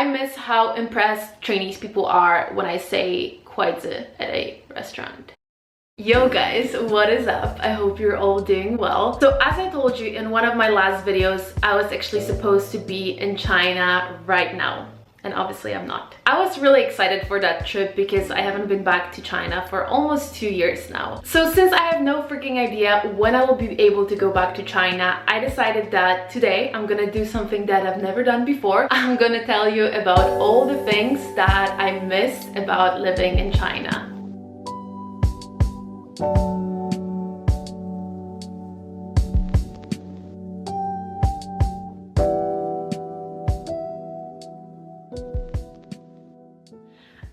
I miss how impressed Chinese people are when I say "kuaizhi" at a restaurant. Yo guys, what is up? I hope you're all doing well. So as I told you in one of my last videos, I was actually supposed to be in China right now. And obviously I'm not. I was really excited for that trip because I haven't been back to China for almost 2 years now. So since I have no freaking idea when I will be able to go back to China, I decided that today I'm gonna do something that I've never done before. I'm gonna tell you about all the things that I missed about living in China.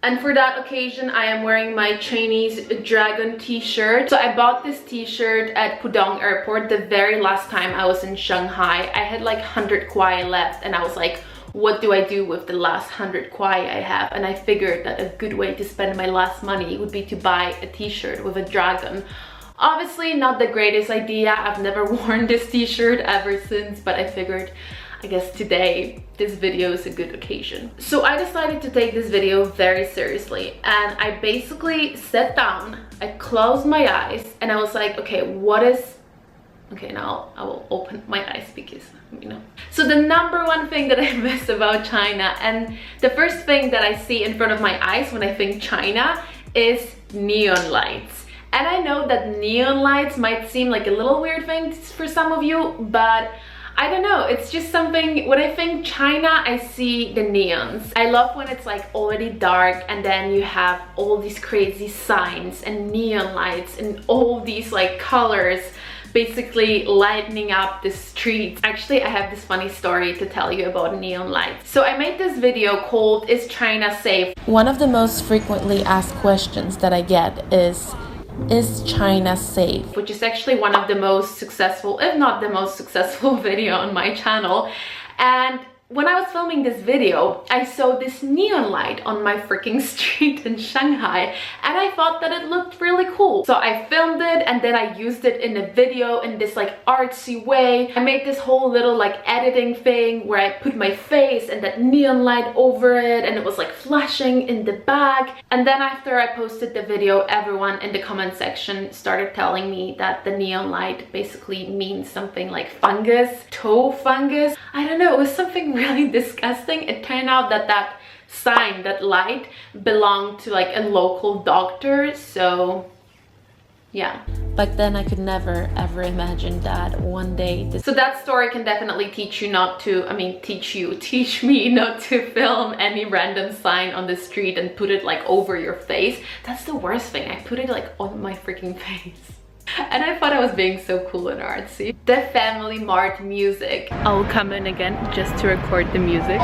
And for that occasion, I am wearing my Chinese dragon t-shirt. So I bought this t-shirt at Pudong Airport the very last time I was in Shanghai. I had like 100 kwai left and I was like, what do I do with the last 100 kwai I have? And I figured that a good way to spend my last money would be to buy a t-shirt with a dragon. Obviously not the greatest idea. I've never worn this t-shirt ever since, but I figured I guess today this video is a good occasion. So I decided to take this video very seriously and I basically sat down, I closed my eyes and I was like, okay, now I will open my eyes because, you know. So the number one thing that I miss about China, and the first thing that I see in front of my eyes when I think China, is neon lights. And I know that neon lights might seem like a little weird thing for some of you, but I don't know, it's just something, when I think China, I see the neons. I love when it's like already dark and then you have all these crazy signs and neon lights and all these like colors basically lightening up the streets. Actually, I have this funny story to tell you about neon lights. So I made this video called "Is China Safe?" One of the most frequently asked questions that I get is China safe? Which is actually one of the most successful, if not the most successful video on my channel. And when I was filming this video, I saw this neon light on my freaking street in Shanghai and I thought that it looked really cool. So I filmed it and then I used it in a video in this like artsy way. I made this whole little like editing thing where I put my face and that neon light over it and it was like flashing in the back. And then after I posted the video, everyone in the comment section started telling me that the neon light basically means something like fungus, toe fungus. I don't know, it was something really disgusting. It turned out that that sign, that light, belonged to like a local doctor. So yeah, back then I could never ever imagine that one day so that story can definitely teach you not to, teach me not to film any random sign on the street and put it like over your face. That's the worst thing. I put it like on my freaking face. And I thought I was being so cool and artsy. The Family Mart music. I'll come in again just to record the music.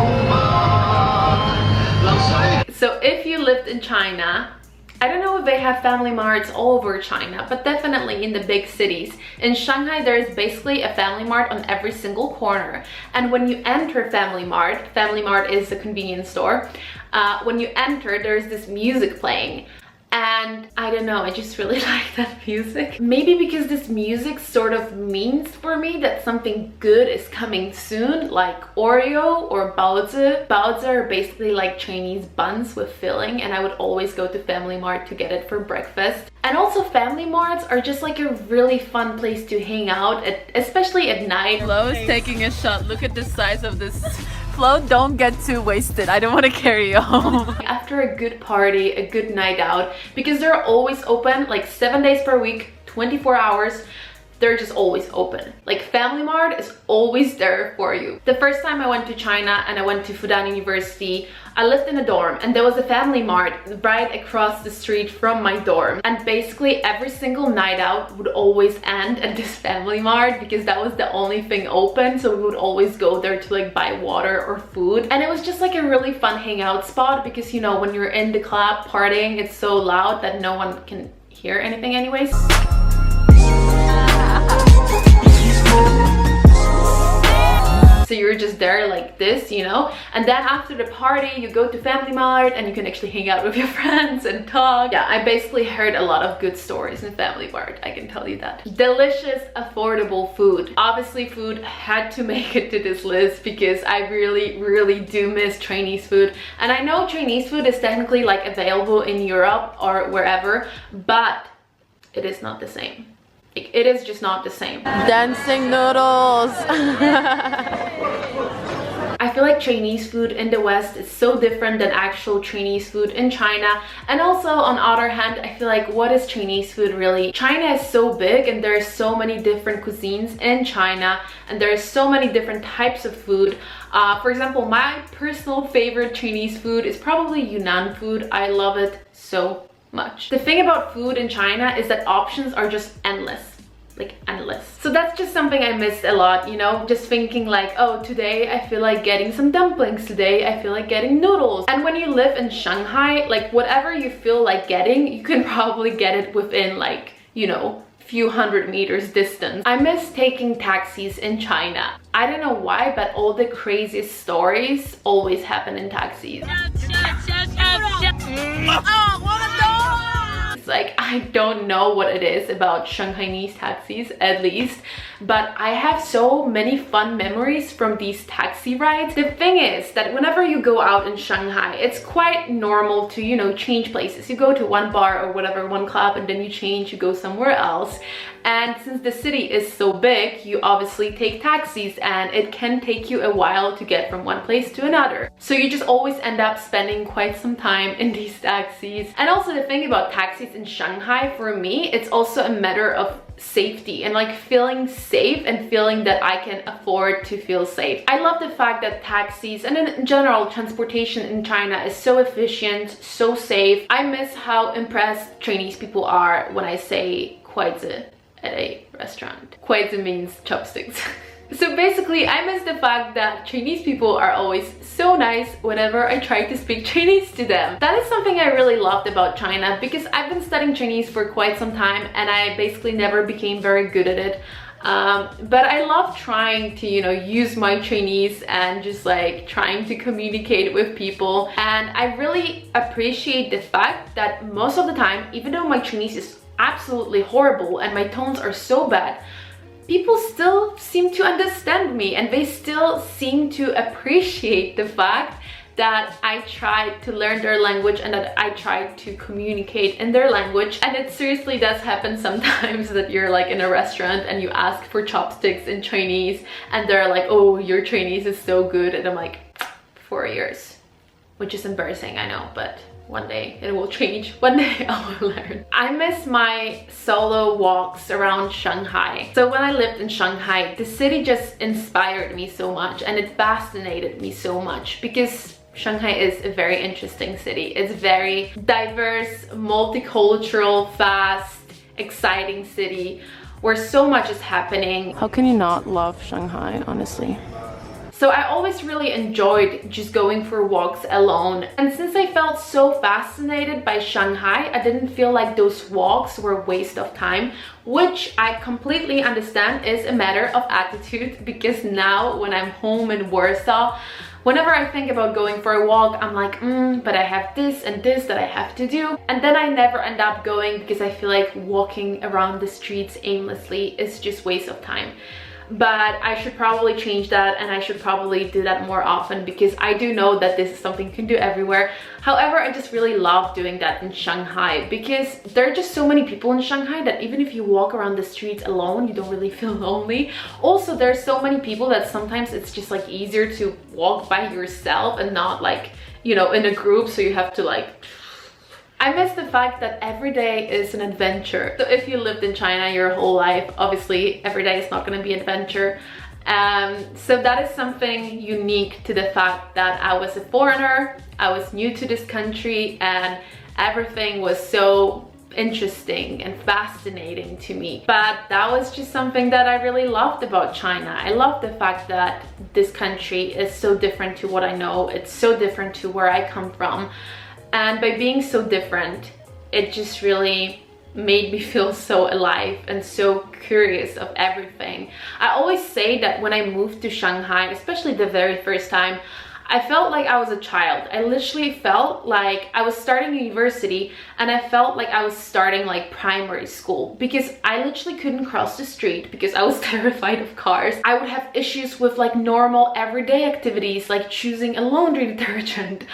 So if you lived in China, I don't know if they have Family Marts all over China, but definitely in the big cities. In Shanghai, there is basically a Family Mart on every single corner. And when you enter Family Mart is a convenience store. When you enter, there's this music playing. And I don't know, I just really like that music. Maybe because this music sort of means for me that something good is coming soon, like Oreo or baozi. Baozi are basically like Chinese buns with filling, and I would always go to Family Mart to get it for breakfast. And also Family Marts are just like a really fun place to hang out, especially at night. Flo is taking a shot. Look at the size of this. Flo, don't get too wasted. I don't want to carry you home. After a good party, a good night out, because they're always open like 7 days per week, 24 hours. They're just always open. Like Family Mart is always there for you. The first time I went to China and I went to Fudan University, I lived in a dorm and there was a Family Mart right across the street from my dorm. And basically every single night out would always end at this Family Mart because that was the only thing open. So we would always go there to like buy water or food. And it was just like a really fun hangout spot because, you know, when you're in the club partying, it's so loud that no one can hear anything anyways. So So you're just there like this, you know, and then after the party you go to Family Mart and you can actually hang out with your friends and talk. Yeah, I basically heard a lot of good stories in Family Mart, I can tell you that. Delicious, affordable food. Obviously food had to make it to this list because I really do miss Chinese food. And I know Chinese food is technically like available in Europe or wherever, but it is not the same. It is just not the same. Dancing noodles. I feel like Chinese food in the West is so different than actual Chinese food in China. And also on the other hand, I feel like what is Chinese food really? China is so big and there are so many different cuisines in China and there are so many different types of food. For example, my personal favorite Chinese food is probably Yunnan food. I love it so much. The thing about food in China is that options are just endless. Like endless. So that's just something I missed a lot, you know, just thinking like, oh, today I feel like getting some dumplings, today I feel like getting noodles. And when you live in Shanghai, like whatever you feel like getting, you can probably get it within like, you know, few hundred meters distance. I miss taking taxis in China. I don't know why, but all the craziest stories always happen in taxis. Like, I don't know what it is about Shanghainese taxis, at least, but I have so many fun memories from these taxi rides. The thing is that whenever you go out in Shanghai, it's quite normal to, you know, change places. You go to one bar or whatever, one club, and then you change, you go somewhere else. And since the city is so big, you obviously take taxis and it can take you a while to get from one place to another. So you just always end up spending quite some time in these taxis. And also the thing about taxis in Shanghai, for me, it's also a matter of safety and like feeling safe and feeling that I can afford to feel safe. I love the fact that taxis and in general transportation in China is so efficient, so safe. I miss how impressed Chinese people are when I say kuaizi at a restaurant. Kuaizi means chopsticks. So basically, I miss the fact that Chinese people are always so nice whenever I try to speak Chinese to them. That is something I really loved about China because I've been studying Chinese for quite some time and I basically never became very good at it. But I love trying to, you know, use my Chinese and just like trying to communicate with people. And I really appreciate the fact that most of the time, even though my Chinese is absolutely horrible and my tones are so bad, people still seem to understand me and they still seem to appreciate the fact that I tried to learn their language and that I tried to communicate in their language. And it seriously does happen sometimes that you're like in a restaurant and you ask for chopsticks in Chinese and they're like, oh, your Chinese is so good. And I'm like, 4 years, which is embarrassing, I know, but one day it will change. One day I will learn. I miss my solo walks around Shanghai. So when I lived in Shanghai, the city just inspired me so much and it fascinated me so much because Shanghai is a very interesting city. It's very diverse, multicultural, fast, exciting city where so much is happening. How can you not love Shanghai, honestly? So I always really enjoyed just going for walks alone. And since I felt so fascinated by Shanghai, I didn't feel like those walks were a waste of time, which I completely understand is a matter of attitude because now when I'm home in Warsaw, whenever I think about going for a walk, I'm like, but I have this and this that I have to do. And then I never end up going because I feel like walking around the streets aimlessly is just waste of time. But I should probably change that and I should probably do that more often because I do know that this is something you can do everywhere. However, I just really love doing that in Shanghai because there are just so many people in Shanghai that even if you walk around the streets alone, you don't really feel lonely. Also, there's so many people that sometimes it's just like easier to walk by yourself and not like, you know, in a group, so you have to like... I miss the fact that every day is an adventure. So if you lived in China your whole life, obviously every day is not going to be an adventure. So that is something unique to the fact that I was a foreigner, I was new to this country, and everything was so interesting and fascinating to me. But that was just something that I really loved about China. I love the fact that this country is so different to what I know. It's so different to where I come from. And by being so different, it just really made me feel so alive and so curious of everything. I always say that when I moved to Shanghai, especially the very first time, I felt like I was a child. I literally felt like I was starting university, and I felt like I was starting like primary school, because I literally couldn't cross the street because I was terrified of cars. I would have issues with like normal everyday activities like choosing a laundry detergent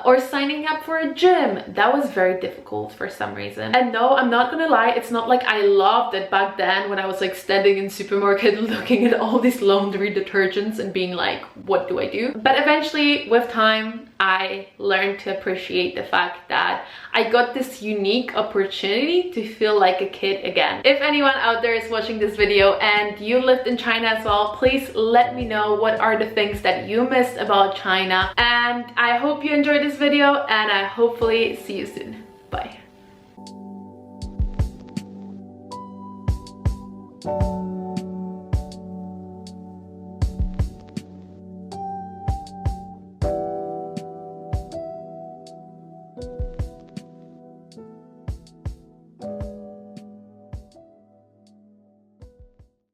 or signing up for a gym. That was very difficult for some reason. And no, I'm not gonna lie, it's not like I loved it back then when I was like standing in supermarket looking at all these laundry detergents and being like, what do I do? But eventually, with time, I learned to appreciate the fact that I got this unique opportunity to feel like a kid again. If anyone out there is watching this video and you lived in China as well, please let me know what are the things that you missed about China. And I hope you enjoyed this video, and I hopefully see you soon. Bye.